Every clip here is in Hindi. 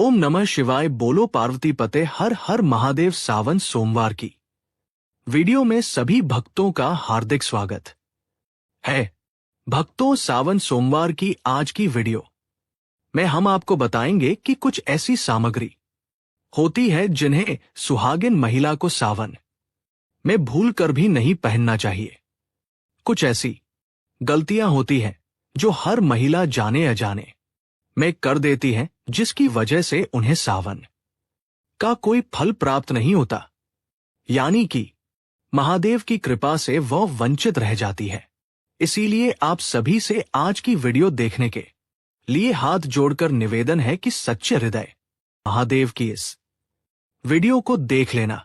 ओम नमः शिवाय। बोलो पार्वती पते हर हर महादेव। सावन सोमवार की वीडियो में सभी भक्तों का हार्दिक स्वागत है। भक्तों, सावन सोमवार की आज की वीडियो में हम आपको बताएंगे कि कुछ ऐसी सामग्री होती है जिन्हें सुहागिन महिला को सावन में भूल कर भी नहीं पहनना चाहिए। कुछ ऐसी गलतियां होती हैं जो हर महिला जाने अजाने में कर देती है, जिसकी वजह से उन्हें सावन का कोई फल प्राप्त नहीं होता, यानी कि महादेव की कृपा से वह वंचित रह जाती है। इसीलिए आप सभी से आज की वीडियो देखने के लिए हाथ जोड़कर निवेदन है कि सच्चे हृदय महादेव की इस वीडियो को देख लेना।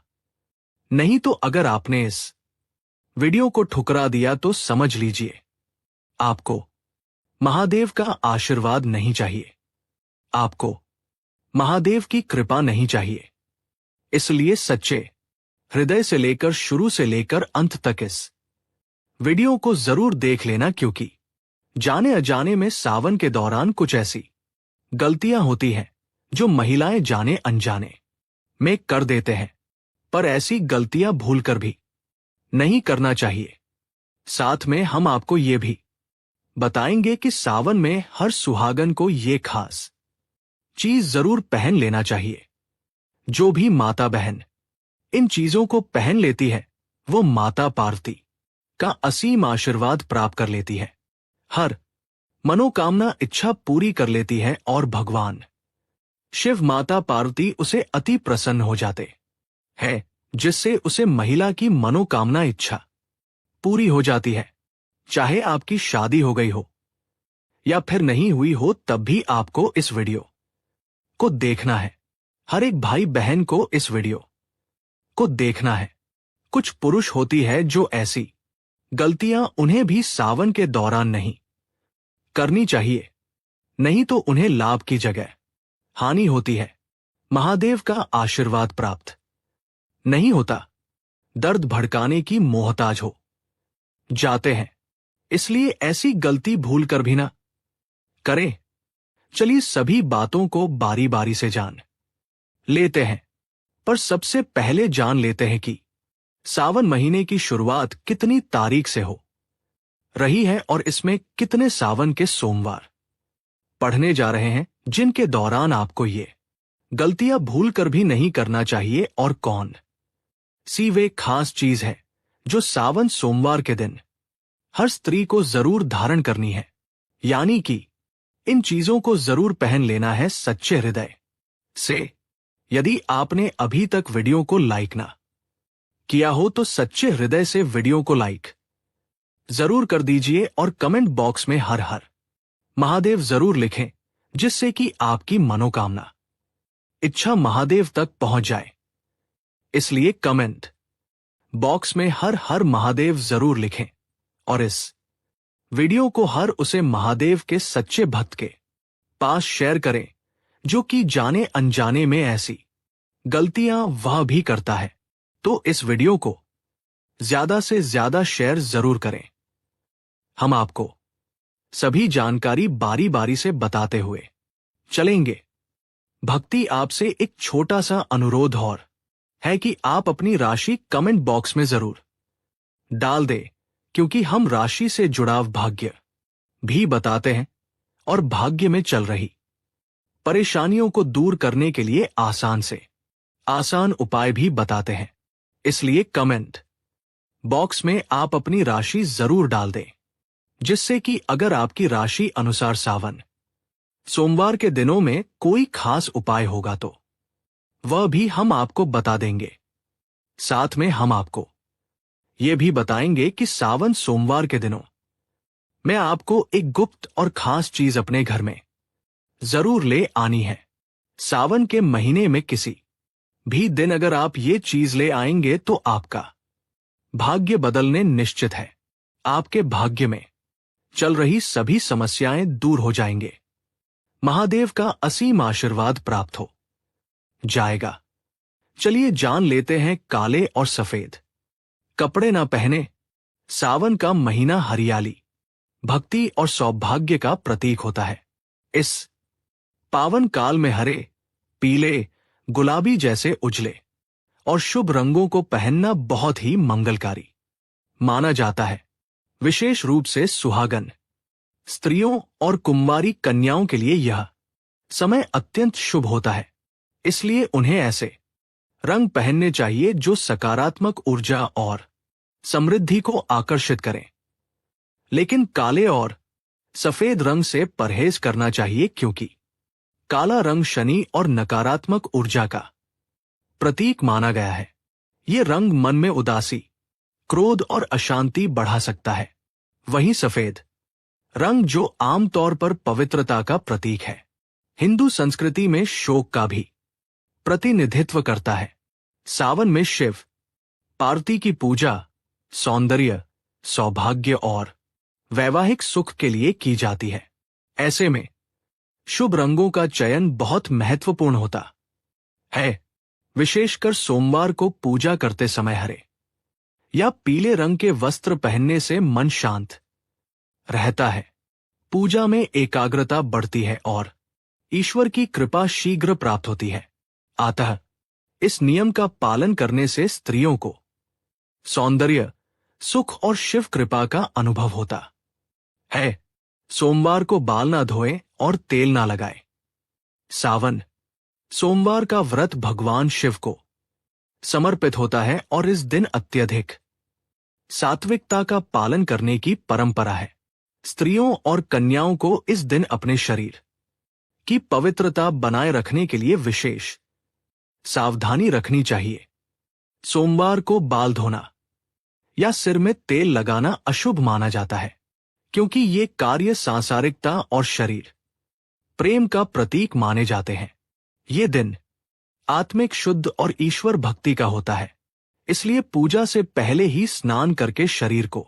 नहीं तो अगर आपने इस वीडियो को ठुकरा दिया तो समझ लीजिए आपको महादेव का आशीर्वाद नहीं चाहिए, आपको महादेव की कृपा नहीं चाहिए। इसलिए सच्चे हृदय से लेकर शुरू से लेकर अंत तक इस वीडियो को जरूर देख लेना, क्योंकि जाने अजाने में सावन के दौरान कुछ ऐसी गलतियां होती हैं जो महिलाएं जाने अनजाने में कर देते हैं, पर ऐसी गलतियां भूलकर भी नहीं करना चाहिए। साथ में हम आपको ये भी बताएंगे कि सावन में हर सुहागन को ये खास चीज जरूर पहन लेना चाहिए। जो भी माता बहन इन चीजों को पहन लेती है वो माता पार्वती का असीम आशीर्वाद प्राप्त कर लेती है, हर मनोकामना इच्छा पूरी कर लेती है और भगवान शिव माता पार्वती उसे अति प्रसन्न हो जाते हैं, जिससे उसे महिला की मनोकामना इच्छा पूरी हो जाती है। चाहे आपकी शादी हो गई हो या फिर नहीं हुई हो, तब भी आपको इस वीडियो को देखना है। हर एक भाई बहन को इस वीडियो को देखना है। कुछ पुरुष होती है जो ऐसी गलतियां उन्हें भी सावन के दौरान नहीं करनी चाहिए, नहीं तो उन्हें लाभ की जगह हानि होती है। महादेव का आशीर्वाद प्राप्त नहीं होता, दर्द भड़काने की मोहताज हो जाते हैं। इसलिए ऐसी गलती भूल कर भी ना करें। चलिए सभी बातों को बारी बारी से जान लेते हैं, पर सबसे पहले जान लेते हैं कि सावन महीने की शुरुआत कितनी तारीख से हो रही है और इसमें कितने सावन के सोमवार पढ़ने जा रहे हैं, जिनके दौरान आपको ये गलतियां भूल कर भी नहीं करना चाहिए, और कौन सी वे खास चीज है जो सावन सोमवार के दिन हर स्त्री को जरूर धारण करनी है, यानी कि इन चीजों को जरूर पहन लेना है सच्चे हृदय से। यदि आपने अभी तक वीडियो को लाइक ना किया हो तो सच्चे हृदय से वीडियो को लाइक जरूर कर दीजिए और कमेंट बॉक्स में हर हर महादेव जरूर लिखें, जिससे कि आपकी मनोकामना इच्छा महादेव तक पहुंच जाए। इसलिए कमेंट बॉक्स में हर हर महादेव जरूर लिखें और इस वीडियो को हर उसे महादेव के सच्चे भक्त के पास शेयर करें जो कि जाने अनजाने में ऐसी गलतियां वह भी करता है। तो इस वीडियो को ज्यादा से ज्यादा शेयर जरूर करें। हम आपको सभी जानकारी बारी बारी से बताते हुए चलेंगे। भक्ति आपसे एक छोटा सा अनुरोध और है कि आप अपनी राशि कमेंट बॉक्स में जरूर डाल दें, क्योंकि हम राशि से जुड़ाव भाग्य भी बताते हैं और भाग्य में चल रही परेशानियों को दूर करने के लिए आसान से आसान उपाय भी बताते हैं। इसलिए कमेंट बॉक्स में आप अपनी राशि जरूर डाल दें, जिससे कि अगर आपकी राशि अनुसार सावन सोमवार के दिनों में कोई खास उपाय होगा तो वह भी हम आपको बता देंगे। साथ में हम आपको ये भी बताएंगे कि सावन सोमवार के दिनों में आपको एक गुप्त और खास चीज अपने घर में जरूर ले आनी है। सावन के महीने में किसी भी दिन अगर आप ये चीज ले आएंगे तो आपका भाग्य बदलने निश्चित है। आपके भाग्य में चल रही सभी समस्याएं दूर हो जाएंगे, महादेव का असीम आशीर्वाद प्राप्त हो जाएगा। चलिए जान लेते हैं काले और सफेद कपड़े ना पहने। सावन का महीना हरियाली, भक्ति और सौभाग्य का प्रतीक होता है। इस पावन काल में हरे पीले, गुलाबी जैसे उजले और शुभ रंगों को पहनना बहुत ही मंगलकारी माना जाता है। विशेष रूप से सुहागन स्त्रियों और कुंवारी कन्याओं के लिए यह समय अत्यंत शुभ होता है, इसलिए उन्हें ऐसे रंग पहनने चाहिए जो सकारात्मक ऊर्जा और समृद्धि को आकर्षित करें। लेकिन काले और सफेद रंग से परहेज करना चाहिए, क्योंकि काला रंग शनि और नकारात्मक ऊर्जा का प्रतीक माना गया है। ये रंग मन में उदासी, क्रोध और अशांति बढ़ा सकता है। वहीं सफेद रंग, जो आमतौर पर पवित्रता का प्रतीक है, हिंदू संस्कृति में शोक का भी प्रतिनिधित्व करता है। सावन में शिव पार्वती की पूजा सौंदर्य, सौभाग्य और वैवाहिक सुख के लिए की जाती है। ऐसे में शुभ रंगों का चयन बहुत महत्वपूर्ण होता है। विशेषकर सोमवार को पूजा करते समय हरे या पीले रंग के वस्त्र पहनने से मन शांत रहता है, पूजा में एकाग्रता बढ़ती है और ईश्वर की कृपा शीघ्र प्राप्त होती है। अतः इस नियम का पालन करने से स्त्रियों को सौंदर्य, सुख और शिव कृपा का अनुभव होता है। सोमवार को बाल ना धोएं और तेल ना लगाएं। सावन सोमवार का व्रत भगवान शिव को समर्पित होता है और इस दिन अत्यधिक सात्विकता का पालन करने की परंपरा है। स्त्रियों और कन्याओं को इस दिन अपने शरीर की पवित्रता बनाए रखने के लिए विशेष सावधानी रखनी चाहिए। सोमवार को बाल धोना या सिर में तेल लगाना अशुभ माना जाता है, क्योंकि ये कार्य सांसारिकता और शरीर प्रेम का प्रतीक माने जाते हैं। ये दिन आत्मिक शुद्ध और ईश्वर भक्ति का होता है, इसलिए पूजा से पहले ही स्नान करके शरीर को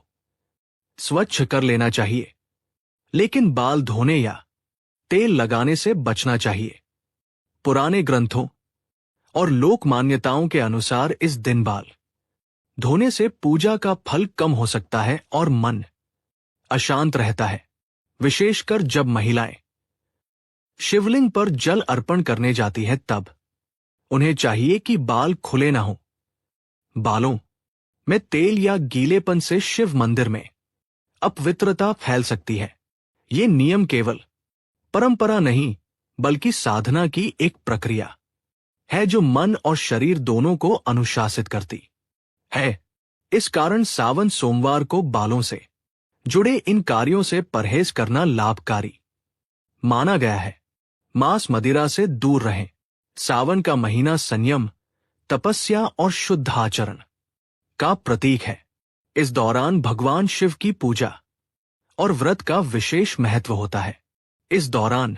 स्वच्छ कर लेना चाहिए, लेकिन बाल धोने या तेल लगाने से बचना चाहिए। पुराने ग्रंथों और लोक मान्यताओं के अनुसार इस दिन बाल धोने से पूजा का फल कम हो सकता है और मन अशांत रहता है, विशेषकर जब महिलाएं शिवलिंग पर जल अर्पण करने जाती है, तब उन्हें चाहिए कि बाल खुले ना हों। बालों में तेल या गीलेपन से शिव मंदिर में अपवित्रता फैल सकती है। ये नियम केवल परंपरा नहीं, बल्कि साधना की एक प्रक्रिया है जो मन और शरीर दोनों को अनुशासित करती है। इस कारण सावन सोमवार को बालों से जुड़े इन कार्यों से परहेज करना लाभकारी माना गया है। मांस मदिरा से दूर रहें। सावन का महीना संयम, तपस्या और शुद्ध आचरण का प्रतीक है। इस दौरान भगवान शिव की पूजा और व्रत का विशेष महत्व होता है। इस दौरान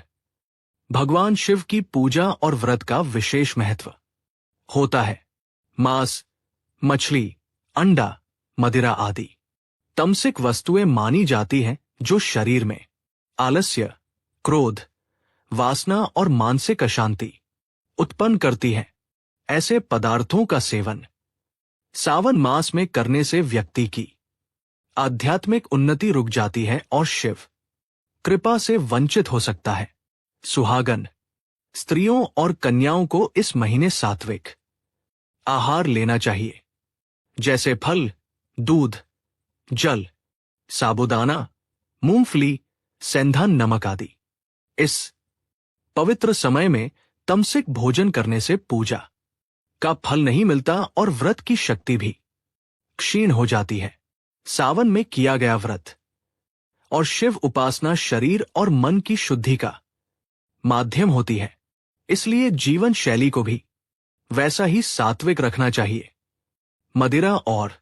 भगवान शिव की पूजा और व्रत का विशेष महत्व होता है। मांस, मछली, अंडा, मदिरा आदि तमसिक वस्तुएं मानी जाती हैं जो शरीर में आलस्य, क्रोध, वासना और मानसिक अशांति उत्पन्न करती हैं। ऐसे पदार्थों का सेवन सावन मास में करने से व्यक्ति की आध्यात्मिक उन्नति रुक जाती है और शिव कृपा से वंचित हो सकता है। सुहागन स्त्रियों और कन्याओं को इस महीने सात्विक आहार लेना चाहिए, जैसे फल, दूध, जल, साबूदाना, मूंगफली, सेंधा नमक आदि। इस पवित्र समय में तमसिक भोजन करने से पूजा का फल नहीं मिलता और व्रत की शक्ति भी क्षीण हो जाती है। सावन में किया गया व्रत और शिव उपासना शरीर और मन की शुद्धि का माध्यम होती है, इसलिए जीवन शैली को भी वैसा ही सात्विक रखना चाहिए। मदिरा और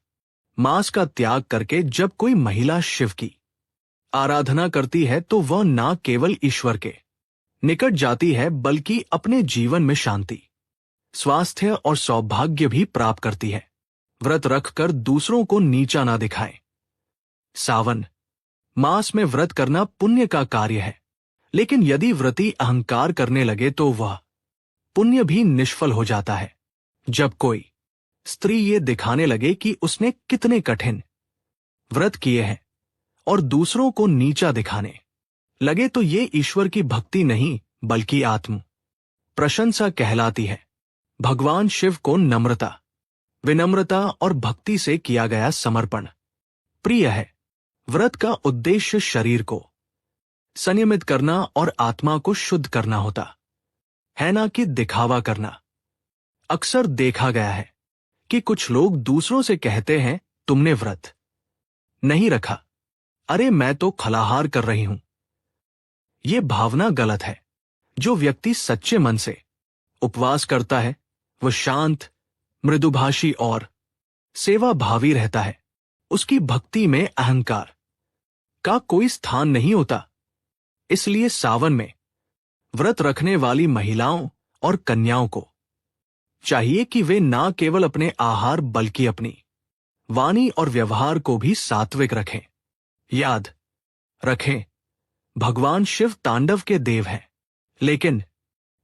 मांस का त्याग करके जब कोई महिला शिव की आराधना करती है तो वह न केवल ईश्वर के निकट जाती है, बल्कि अपने जीवन में शांति, स्वास्थ्य और सौभाग्य भी प्राप्त करती है। व्रत रखकर दूसरों को नीचा ना दिखाएं। सावन मास में व्रत करना पुण्य का कार्य है, लेकिन यदि व्रती अहंकार करने लगे तो वह पुण्य भी निष्फल हो जाता है। जब कोई स्त्री ये दिखाने लगे कि उसने कितने कठिन व्रत किए हैं और दूसरों को नीचा दिखाने लगे, तो ये ईश्वर की भक्ति नहीं बल्कि आत्म प्रशंसा कहलाती है। भगवान शिव को नम्रता, विनम्रता और भक्ति से किया गया समर्पण प्रिय है। व्रत का उद्देश्य शरीर को संयमित करना और आत्मा को शुद्ध करना होता है, ना कि दिखावा करना। अक्सर देखा गया है कि कुछ लोग दूसरों से कहते हैं, तुमने व्रत नहीं रखा, अरे मैं तो फलाहार कर रही हूं। यह भावना गलत है। जो व्यक्ति सच्चे मन से उपवास करता है वह शांत, मृदुभाषी और सेवा भावी रहता है। उसकी भक्ति में अहंकार का कोई स्थान नहीं होता। इसलिए सावन में व्रत रखने वाली महिलाओं और कन्याओं को चाहिए कि वे न केवल अपने आहार बल्कि अपनी वाणी और व्यवहार को भी सात्विक रखें। याद रखें, भगवान शिव तांडव के देव हैं, लेकिन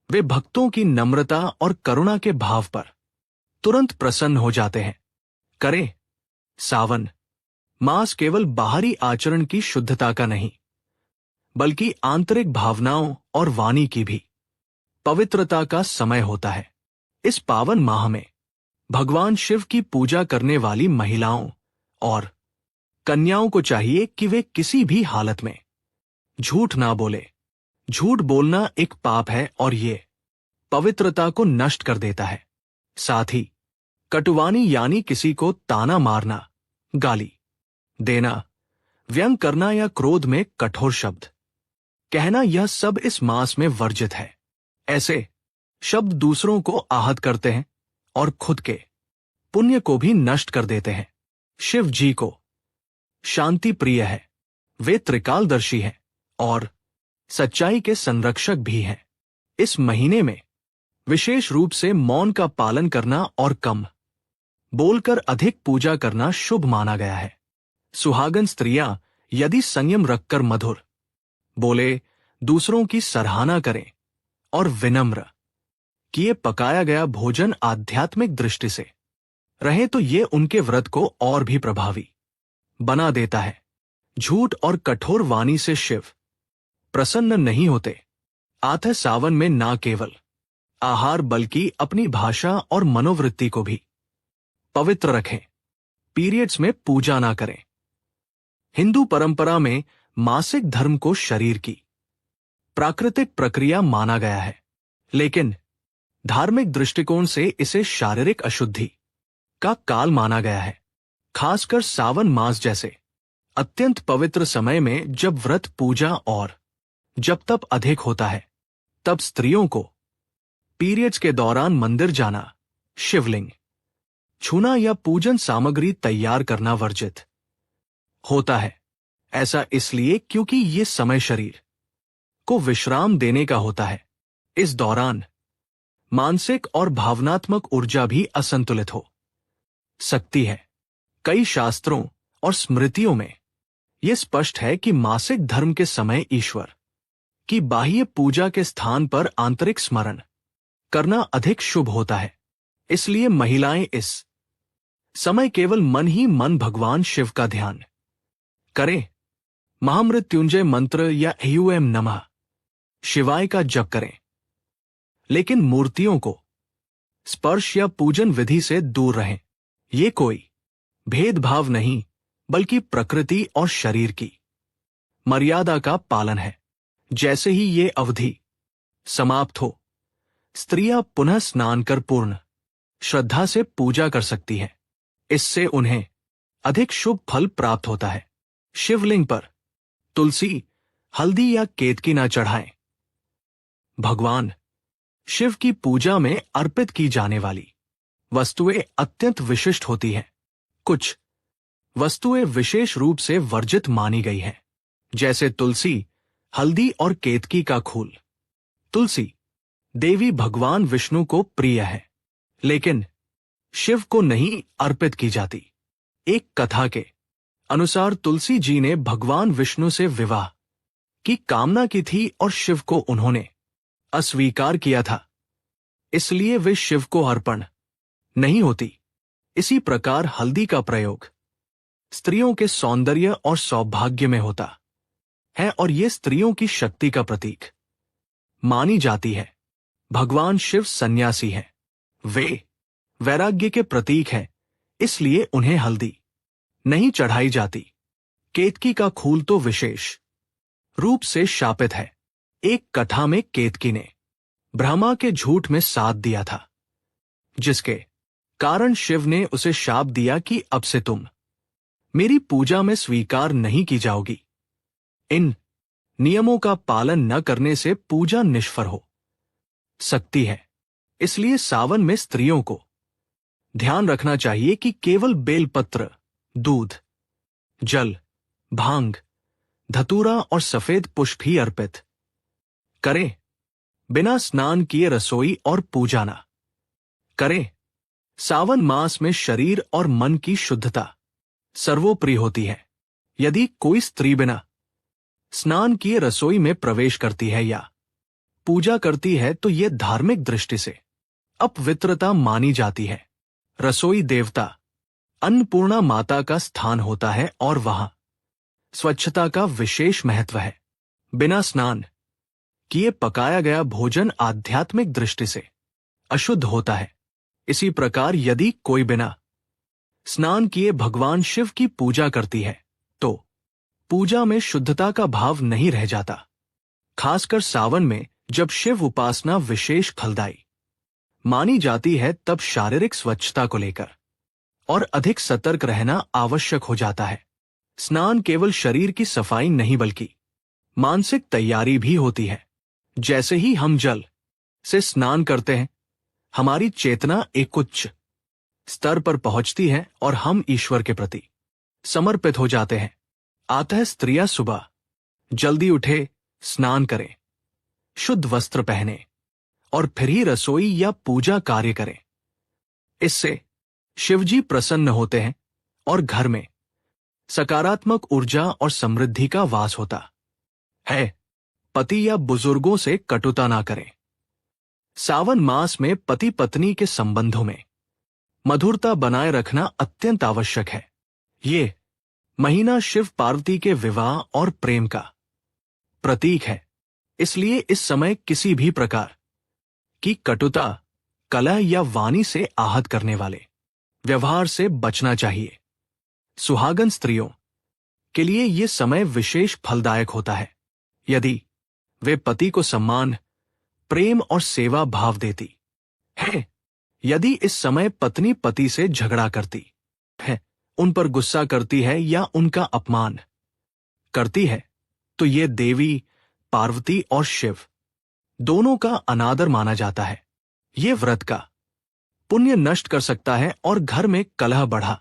वे भक्तों की नम्रता और करुणा के भाव पर तुरंत प्रसन्न हो जाते हैं। करें सावन मास केवल बाहरी आचरण की शुद्धता का नहीं, बल्कि आंतरिक भावनाओं और वाणी की भी पवित्रता का समय होता है। इस पावन माह में भगवान शिव की पूजा करने वाली महिलाओं और कन्याओं को चाहिए कि वे किसी भी हालत में झूठ ना बोले। झूठ बोलना एक पाप है और ये पवित्रता को नष्ट कर देता है। साथ ही कटुवानी यानी किसी को ताना मारना, गाली देना, व्यंग करना या क्रोध में कठोर शब्द कहना, यह सब इस मास में वर्जित है। ऐसे शब्द दूसरों को आहत करते हैं और खुद के पुण्य को भी नष्ट कर देते हैं। शिव जी को शांति प्रिय है। वे त्रिकालदर्शी हैं और सच्चाई के संरक्षक भी हैं। इस महीने में विशेष रूप से मौन का पालन करना और कम बोलकर अधिक पूजा करना शुभ माना गया है। सुहागन स्त्रियां यदि संयम रखकर मधुर बोले, दूसरों की सराहना करें और विनम्र किए पकाया गया भोजन आध्यात्मिक दृष्टि से रहे तो ये उनके व्रत को और भी प्रभावी बना देता है। झूठ और कठोर वाणी से शिव प्रसन्न नहीं होते। आठ सावन में ना केवल आहार बल्कि अपनी भाषा और मनोवृत्ति को भी पवित्र रखें। पीरियड्स में पूजा ना करें। हिंदू परंपरा में मासिक धर्म को शरीर की प्राकृतिक प्रक्रिया माना गया है, लेकिन धार्मिक दृष्टिकोण से इसे शारीरिक अशुद्धि का काल माना गया है। खासकर सावन मास जैसे अत्यंत पवित्र समय में जब व्रत, पूजा और जब तप अधिक होता है, तब स्त्रियों को पीरियड्स के दौरान मंदिर जाना, शिवलिंग छूना या पूजन सामग्री तैयार करना वर्जित होता है। ऐसा इसलिए क्योंकि ये समय शरीर को विश्राम देने का होता है। इस दौरान मानसिक और भावनात्मक ऊर्जा भी असंतुलित हो सकती है। कई शास्त्रों और स्मृतियों में यह स्पष्ट है कि मासिक धर्म के समय ईश्वर की बाह्य पूजा के स्थान पर आंतरिक स्मरण करना अधिक शुभ होता है। इसलिए महिलाएं इस समय केवल मन ही मन भगवान शिव का ध्यान करें, महामृत्युंजय मंत्र या ह्यूएम नमः शिवाय का जप करें, लेकिन मूर्तियों को स्पर्श या पूजन विधि से दूर रहें। ये कोई भेदभाव नहीं, बल्कि प्रकृति और शरीर की मर्यादा का पालन है। जैसे ही ये अवधि समाप्त हो, स्त्रियां पुनः स्नान कर पूर्ण श्रद्धा से पूजा कर सकती हैं। इससे उन्हें अधिक शुभ फल प्राप्त होता है। शिवलिंग पर तुलसी, हल्दी या केतकी न चढ़ाएं। भगवान शिव की पूजा में अर्पित की जाने वाली वस्तुएं अत्यंत विशिष्ट होती हैं। कुछ वस्तुएं विशेष रूप से वर्जित मानी गई हैं, जैसे तुलसी, हल्दी और केतकी का फूल। तुलसी देवी भगवान विष्णु को प्रिय है, लेकिन शिव को नहीं अर्पित की जाती। एक कथा के अनुसार तुलसी जी ने भगवान विष्णु से विवाह की कामना की थी और शिव को उन्होंने अस्वीकार किया था, इसलिए वे शिव को अर्पण नहीं होती। इसी प्रकार हल्दी का प्रयोग स्त्रियों के सौंदर्य और सौभाग्य में होता है और ये स्त्रियों की शक्ति का प्रतीक मानी जाती है। भगवान शिव सन्यासी हैं। वे वैराग्य के प्रतीक हैं, इसलिए उन्हें हल्दी नहीं चढ़ाई जाती। केतकी का खूल तो विशेष रूप से शापित है। एक कथा में केतकी ने ब्रह्मा के झूठ में साथ दिया था, जिसके कारण शिव ने उसे शाप दिया कि अब से तुम मेरी पूजा में स्वीकार नहीं की जाओगी। इन नियमों का पालन न करने से पूजा निष्फल हो सकती है। इसलिए सावन में स्त्रियों को ध्यान रखना चाहिए कि केवल बेलपत्र, दूध, जल, भांग, धतूरा और सफेद पुष्प ही अर्पित करें। बिना स्नान किए रसोई और पूजा न करें। सावन मास में शरीर और मन की शुद्धता सर्वोपरि होती है। यदि कोई स्त्री बिना स्नान किए रसोई में प्रवेश करती है या पूजा करती है तो यह धार्मिक दृष्टि से अपवित्रता मानी जाती है। रसोई देवता अन्नपूर्णा माता का स्थान होता है और वहां स्वच्छता का विशेष महत्व है। बिना स्नान किए पकाया गया भोजन आध्यात्मिक दृष्टि से अशुद्ध होता है। इसी प्रकार यदि कोई बिना स्नान किए भगवान शिव की पूजा करती है तो पूजा में शुद्धता का भाव नहीं रह जाता। खासकर सावन में जब शिव उपासना विशेष फलदायी मानी जाती है, तब शारीरिक स्वच्छता को लेकर और अधिक सतर्क रहना आवश्यक हो जाता है। स्नान केवल शरीर की सफाई नहीं बल्कि मानसिक तैयारी भी होती है। जैसे ही हम जल से स्नान करते हैं, हमारी चेतना एक उच्च स्तर पर पहुंचती है और हम ईश्वर के प्रति समर्पित हो जाते हैं। अतः स्त्रियां सुबह जल्दी उठे, स्नान करें, शुद्ध वस्त्र पहने और फिर ही रसोई या पूजा कार्य करें। इससे शिवजी प्रसन्न होते हैं और घर में सकारात्मक ऊर्जा और समृद्धि का वास होता है। पति या बुजुर्गों से कटुता ना करें। सावन मास में पति पत्नी के संबंधों में मधुरता बनाए रखना अत्यंत आवश्यक है। ये महीना शिव पार्वती के विवाह और प्रेम का प्रतीक है, इसलिए इस समय किसी भी प्रकार की कटुता, कलह या वाणी से आहत करने वाले व्यवहार से बचना चाहिए। सुहागन स्त्रियों के लिए यह समय विशेष फलदायक होता है यदि वे पति को सम्मान, प्रेम और सेवा भाव देती है। यदि इस समय पत्नी पति से झगड़ा करती है, उन पर गुस्सा करती है या उनका अपमान करती है, तो ये देवी पार्वती और शिव दोनों का अनादर माना जाता है। ये व्रत का पुण्य नष्ट कर सकता है और घर में कलह बढ़ा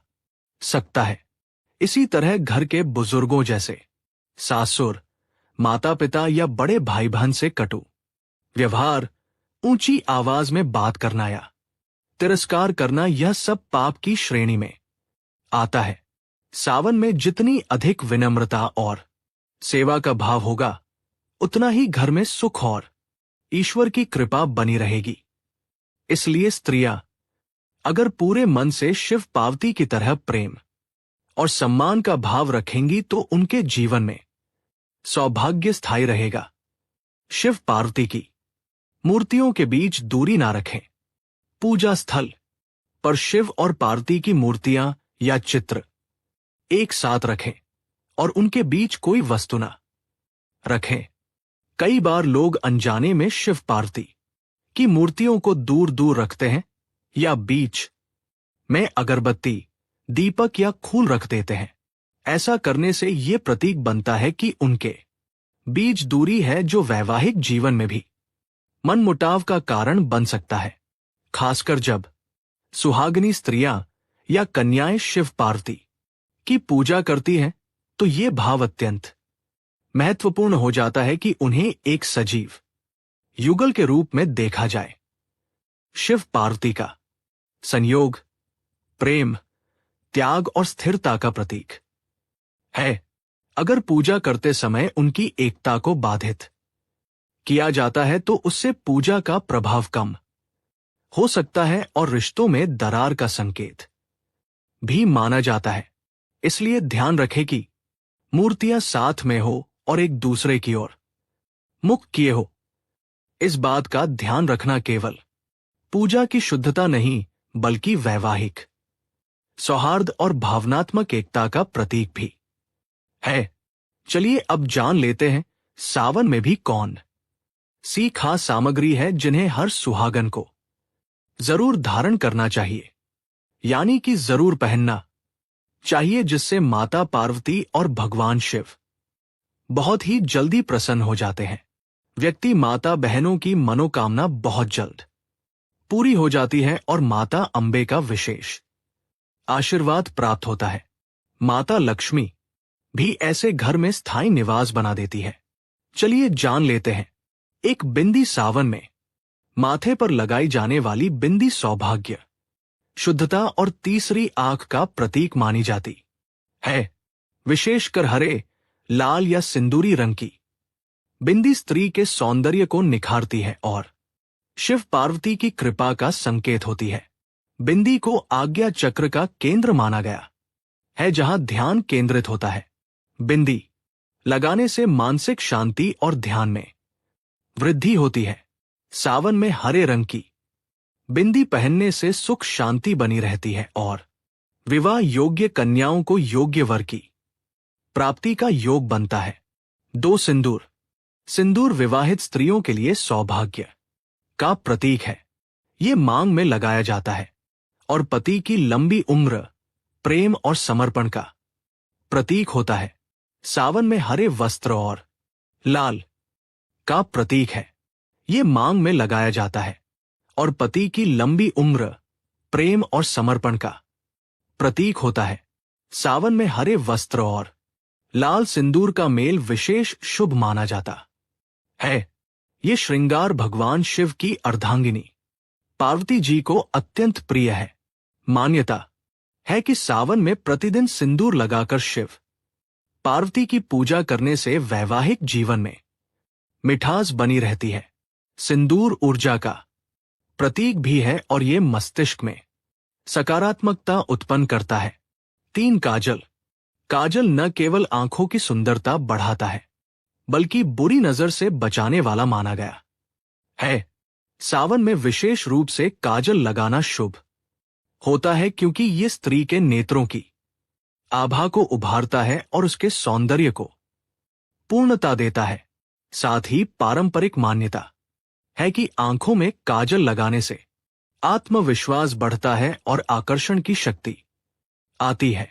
सकता है। इसी तरह घर के बुजुर्गों जैसे सासुर, माता पिता या बड़े भाई बहन से कटु व्यवहार, ऊंची आवाज में बात करना या तिरस्कार करना, यह सब पाप की श्रेणी में आता है। सावन में जितनी अधिक विनम्रता और सेवा का भाव होगा, उतना ही घर में सुख और ईश्वर की कृपा बनी रहेगी। इसलिए स्त्रियां अगर पूरे मन से शिव पार्वती की तरह प्रेम और सम्मान का भाव रखेंगी तो उनके जीवन में सौभाग्य स्थायी रहेगा। शिव पार्वती की मूर्तियों के बीच दूरी ना रखें। पूजा स्थल पर शिव और पार्वती की मूर्तियां या चित्र एक साथ रखें और उनके बीच कोई वस्तु ना रखें। कई बार लोग अनजाने में शिव पार्वती की मूर्तियों को दूर दूर रखते हैं या बीच में अगरबत्ती, दीपक या फूल रख देते हैं। ऐसा करने से यह प्रतीक बनता है कि उनके बीच दूरी है, जो वैवाहिक जीवन में भी मनमुटाव का कारण बन सकता है। खासकर जब सुहागिनी स्त्रियां या कन्याएं शिव पार्वती की पूजा करती हैं, तो ये भाव अत्यंत महत्वपूर्ण हो जाता है कि उन्हें एक सजीव युगल के रूप में देखा जाए। शिव पार्वती का संयोग प्रेम, त्याग और स्थिरता का प्रतीक है। अगर पूजा करते समय उनकी एकता को बाधित किया जाता है तो उससे पूजा का प्रभाव कम हो सकता है और रिश्तों में दरार का संकेत भी माना जाता है। इसलिए ध्यान रखें कि मूर्तियां साथ में हो और एक दूसरे की ओर मुख किए हो। इस बात का ध्यान रखना केवल पूजा की शुद्धता नहीं बल्कि वैवाहिक सौहार्द और भावनात्मक एकता का प्रतीक भी है। चलिए अब जान लेते हैं सावन में भी कौन सी खास सामग्री है जिन्हें हर सुहागन को जरूर धारण करना चाहिए, यानी कि जरूर पहनना चाहिए, जिससे माता पार्वती और भगवान शिव बहुत ही जल्दी प्रसन्न हो जाते हैं। व्यक्ति माता बहनों की मनोकामना बहुत जल्द पूरी हो जाती है और माता अंबे का विशेष आशीर्वाद प्राप्त होता है। माता लक्ष्मी भी ऐसे घर में स्थायी निवास बना देती है। चलिए जान लेते हैं। एक बिंदी सावन में माथे पर लगाई जाने वाली बिंदी सौभाग्य, शुद्धता और तीसरी आंख का प्रतीक मानी जाती है। विशेषकर हरे, लाल या सिंदूरी रंग की बिंदी स्त्री के सौंदर्य को निखारती है और शिव पार्वती की कृपा का संकेत होती है। बिंदी को आज्ञा चक्र का केंद्र माना गया है, जहां ध्यान केंद्रित होता है। बिंदी लगाने से मानसिक शांति और ध्यान में वृद्धि होती है। सावन में हरे रंग की बिंदी पहनने से सुख शांति बनी रहती है और विवाह योग्य कन्याओं को योग्य वर की प्राप्ति का योग बनता है। 2 सिंदूर। सिंदूर विवाहित स्त्रियों के लिए सौभाग्य का प्रतीक है। ये मांग में लगाया जाता है और पति की लंबी उम्र, प्रेम और समर्पण का प्रतीक होता है। सावन में हरे वस्त्र और लाल का प्रतीक है। ये मांग में लगाया जाता है और पति की लंबी उम्र, प्रेम और समर्पण का प्रतीक होता है। सावन में हरे वस्त्र और लाल सिंदूर का मेल विशेष शुभ माना जाता है। ये श्रृंगार भगवान शिव की अर्धांगिनी पार्वती जी को अत्यंत प्रिय है। मान्यता है कि सावन में प्रतिदिन सिंदूर लगाकर शिव पार्वती की पूजा करने से वैवाहिक जीवन में मिठास बनी रहती है। सिंदूर ऊर्जा का प्रतीक भी है और ये मस्तिष्क में सकारात्मकता उत्पन्न करता है। 3 काजल। काजल न केवल आंखों की सुंदरता बढ़ाता है बल्कि बुरी नजर से बचाने वाला माना गया है। सावन में विशेष रूप से काजल लगाना शुभ होता है क्योंकि ये स्त्री के नेत्रों की आभा को उभारता है और उसके सौंदर्य को पूर्णता देता है। साथ ही पारंपरिक मान्यता है कि आंखों में काजल लगाने से आत्मविश्वास बढ़ता है और आकर्षण की शक्ति आती है।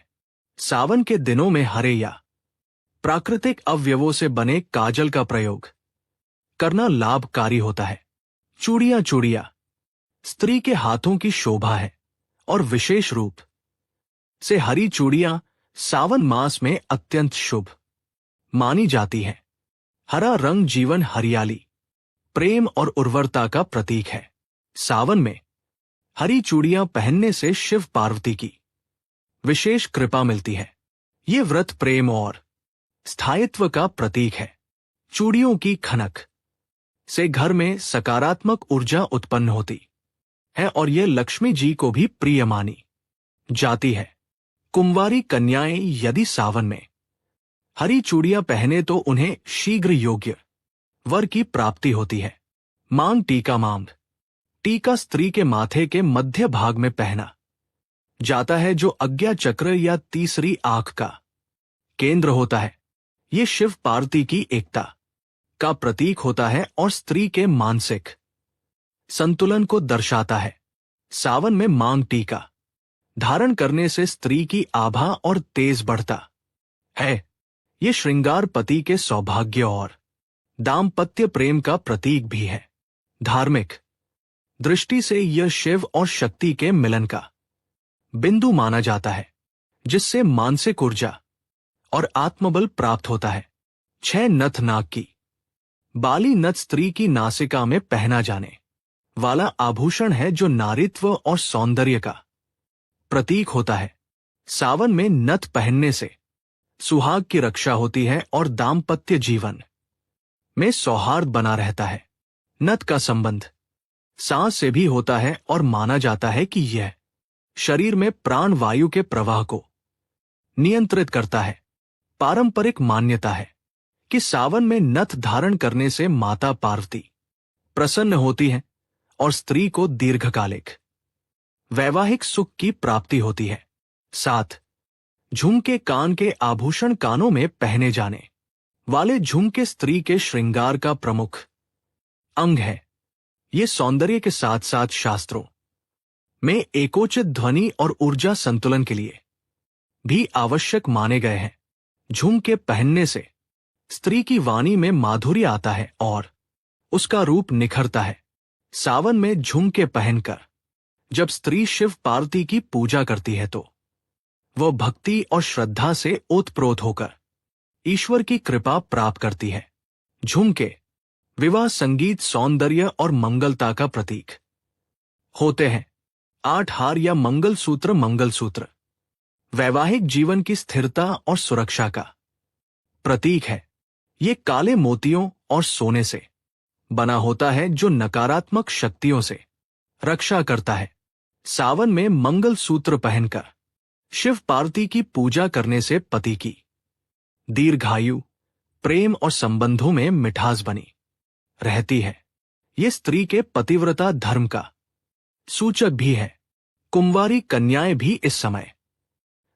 सावन के दिनों में हरे या प्राकृतिक अवयवों से बने काजल का प्रयोग करना लाभकारी होता है। चूड़ियां स्त्री के हाथों की शोभा है और विशेष रूप से हरी चूड़ियां सावन मास में अत्यंत शुभ मानी जाती हैं। हरा रंग जीवन, हरियाली, प्रेम और उर्वरता का प्रतीक है। सावन में हरी चूड़ियां पहनने से शिव पार्वती की विशेष कृपा मिलती है। ये व्रत प्रेम और स्थायित्व का प्रतीक है। चूड़ियों की खनक से घर में सकारात्मक ऊर्जा उत्पन्न होती है और यह लक्ष्मी जी को भी प्रिय मानी जाती है। कुंवारी कन्याएं यदि सावन में हरी चूड़ियां पहने तो उन्हें शीघ्र योग्य वर की प्राप्ति होती है। मांग टीका। मांग टीका स्त्री के माथे के मध्य भाग में पहना जाता है, जो आज्ञा चक्र या तीसरी आंख का केंद्र होता है। ये शिव पार्वती की एकता का प्रतीक होता है और स्त्री के मानसिक संतुलन को दर्शाता है। सावन में मांग टीका धारण करने से स्त्री की आभा और तेज बढ़ता है। ये श्रृंगार पति के सौभाग्य और दाम्पत्य प्रेम का प्रतीक भी है। धार्मिक दृष्टि से यह शिव और शक्ति के मिलन का बिंदु माना जाता है, जिससे मानसिक ऊर्जा और आत्मबल प्राप्त होता है। 6 नथ। नाक की बाली नथ स्त्री की नासिका में पहना जाने वाला आभूषण है, जो नारीत्व और सौंदर्य का प्रतीक होता है। सावन में नथ पहनने से सुहाग की रक्षा होती है और दाम्पत्य जीवन में सौहार्द बना रहता है। नथ का संबंध सांस से भी होता है और माना जाता है कि यह शरीर में प्राण वायु के प्रवाह को नियंत्रित करता है। पारंपरिक मान्यता है कि सावन में नथ धारण करने से माता पार्वती प्रसन्न होती हैं और स्त्री को दीर्घकालिक वैवाहिक सुख की प्राप्ति होती है। 7. झुमके कान के आभूषण कानों में पहने जाने वाले झुमके स्त्री के श्रृंगार का प्रमुख अंग है। ये सौंदर्य के साथ साथ शास्त्रों में एकोचित ध्वनि और ऊर्जा संतुलन के लिए भी आवश्यक माने गए हैं। झुमके पहनने से स्त्री की वाणी में माधुर्य आता है और उसका रूप निखरता है। सावन में झुमके पहनकर जब स्त्री शिव पार्वती की पूजा करती है तो वह भक्ति और श्रद्धा से ओतप्रोत होकर ईश्वर की कृपा प्राप्त करती है। झुमके विवाह संगीत सौंदर्य और मंगलता का प्रतीक होते हैं। 8 हार या मंगलसूत्र वैवाहिक जीवन की स्थिरता और सुरक्षा का प्रतीक है। ये काले मोतियों और सोने से बना होता है जो नकारात्मक शक्तियों से रक्षा करता है। सावन में मंगलसूत्र पहनकर शिव पार्वती की पूजा करने से पति की दीर्घायु, प्रेम और संबंधों में मिठास बनी रहती है। ये स्त्री के पतिव्रता धर्म का सूचक भी है। कुंवारी कन्याएं भी इस समय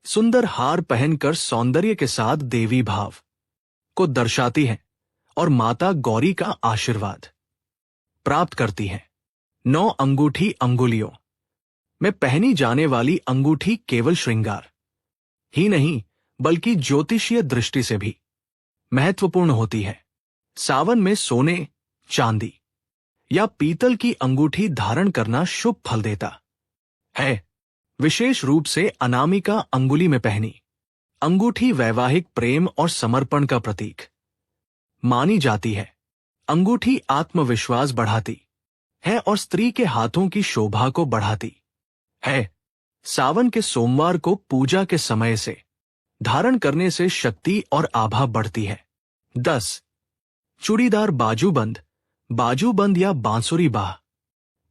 सुंदर हार पहनकर सौंदर्य के साथ देवी भाव को दर्शाती हैं और माता गौरी का आशीर्वाद प्राप्त करती हैं। 9 अंगूठी अंगुलियों में पहनी जाने वाली अंगूठी केवल श्रृंगार ही नहीं बल्कि ज्योतिषीय दृष्टि से भी महत्वपूर्ण होती है। सावन में सोने, चांदी या पीतल की अंगूठी धारण करना शुभ फल देता है। विशेष रूप से अनामिका अंगुली में पहनी अंगूठी वैवाहिक प्रेम और समर्पण का प्रतीक मानी जाती है। अंगूठी आत्मविश्वास बढ़ाती है और स्त्री के हाथों की शोभा को बढ़ाती है। सावन के सोमवार को पूजा के समय से धारण करने से शक्ति और आभा बढ़ती है। 10. चूड़ीदार बाजूबंद या बांसुरी बाह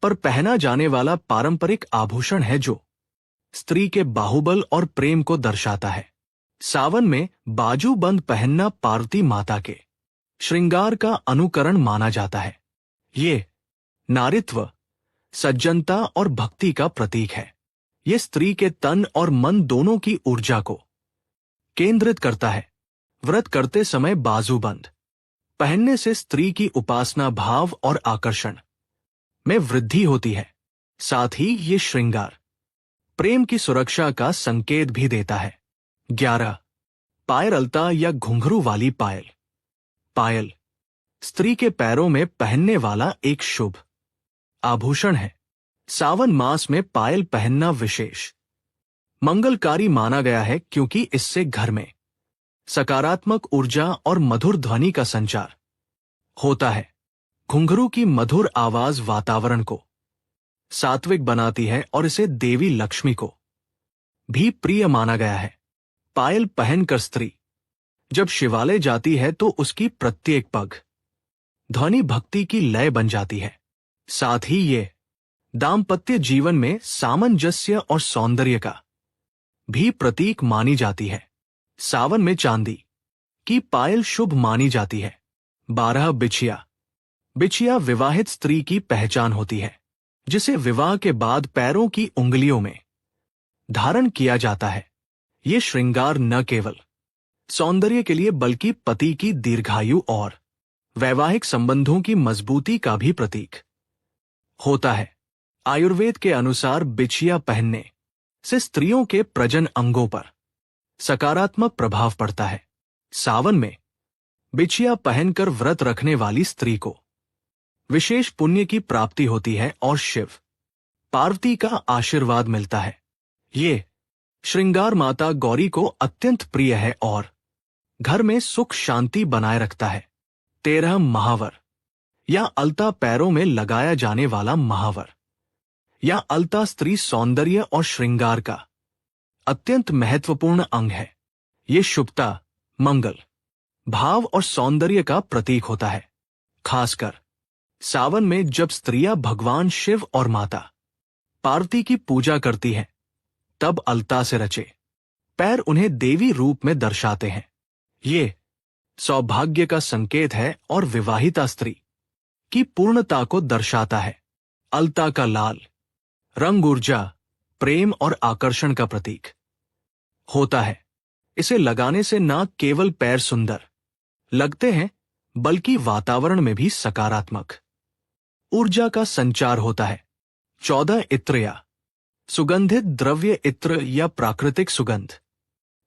पर पहना जाने वाला पारंपरिक आभूषण है जो स्त्री के बाहुबल और प्रेम को दर्शाता है। सावन में बाजूबंद पहनना पार्वती माता के श्रृंगार का अनुकरण माना जाता है। ये नारित्व, सज्जनता और भक्ति का प्रतीक है। ये स्त्री के तन और मन दोनों की ऊर्जा को केंद्रित करता है। व्रत करते समय बाजूबंद पहनने से स्त्री की उपासना भाव और आकर्षण में वृद्धि होती है। साथ ही ये श्रृंगार प्रेम की सुरक्षा का संकेत भी देता है। 11. पायल अलता या घुंघरू वाली पायल स्त्री के पैरों में पहनने वाला एक शुभ आभूषण है। सावन मास में पायल पहनना विशेष मंगलकारी माना गया है क्योंकि इससे घर में सकारात्मक ऊर्जा और मधुर ध्वनि का संचार होता है। घुंघरू की मधुर आवाज वातावरण को सात्विक बनाती है और इसे देवी लक्ष्मी को भी प्रिय माना गया है। पायल पहनकर स्त्री जब शिवालय जाती है तो उसकी प्रत्येक पग ध्वनि भक्ति की लय बन जाती है। साथ ही ये दाम्पत्य जीवन में सामंजस्य और सौंदर्य का भी प्रतीक मानी जाती है। सावन में चांदी की पायल शुभ मानी जाती है। 12. बिछिया विवाहित स्त्री की पहचान होती है जिसे विवाह के बाद पैरों की उंगलियों में धारण किया जाता है। ये श्रृंगार न केवल सौंदर्य के लिए बल्कि पति की दीर्घायु और वैवाहिक संबंधों की मजबूती का भी प्रतीक होता है। आयुर्वेद के अनुसार बिछिया पहनने से स्त्रियों के प्रजनन अंगों पर सकारात्मक प्रभाव पड़ता है। सावन में बिछिया पहनकर व्रत रखने वाली स्त्री को विशेष पुण्य की प्राप्ति होती है और शिव पार्वती का आशीर्वाद मिलता है। ये श्रृंगार माता गौरी को अत्यंत प्रिय है और घर में सुख शांति बनाए रखता है। 13. महावर या अलता पैरों में लगाया जाने वाला महावर या अलता स्त्री सौंदर्य और श्रृंगार का अत्यंत महत्वपूर्ण अंग है। ये शुभता, मंगल, भाव और सौंदर्य का प्रतीक होता है। खासकर सावन में जब स्त्रियां भगवान शिव और माता पार्वती की पूजा करती हैं, तब अलता से रचे पैर उन्हें देवी रूप में दर्शाते हैं। ये सौभाग्य का संकेत है और विवाहिता स्त्री की पूर्णता को दर्शाता है। अलता का लाल रंग ऊर्जा, प्रेम और आकर्षण का प्रतीक होता है। इसे लगाने से न केवल पैर सुंदर लगते हैं, बल्कि वातावरण में भी सकारात्मक ऊर्जा का संचार होता है। 14 इत्र या सुगंधित द्रव्य इत्र या प्राकृतिक सुगंध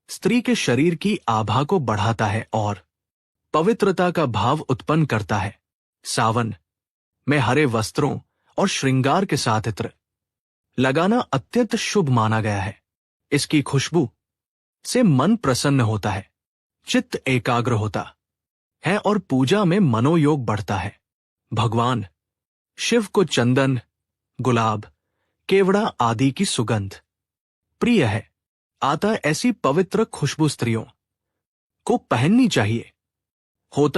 स्त्री के शरीर की आभा को बढ़ाता है और पवित्रता का भाव उत्पन्न करता है। सावन में हरे वस्त्रों और श्रृंगार के साथ इत्र लगाना अत्यंत शुभ माना गया है। इसकी खुशबू से मन प्रसन्न होता है, चित्त एकाग्र होता है और पूजा में मनोयोग बढ़ता है। भगवान शिव को चंदन, गुलाब, केवड़ा आदि की सुगंध प्रिय है। अतः ऐसी पवित्र खुशबू स्त्रियों को पहननी चाहिए। होता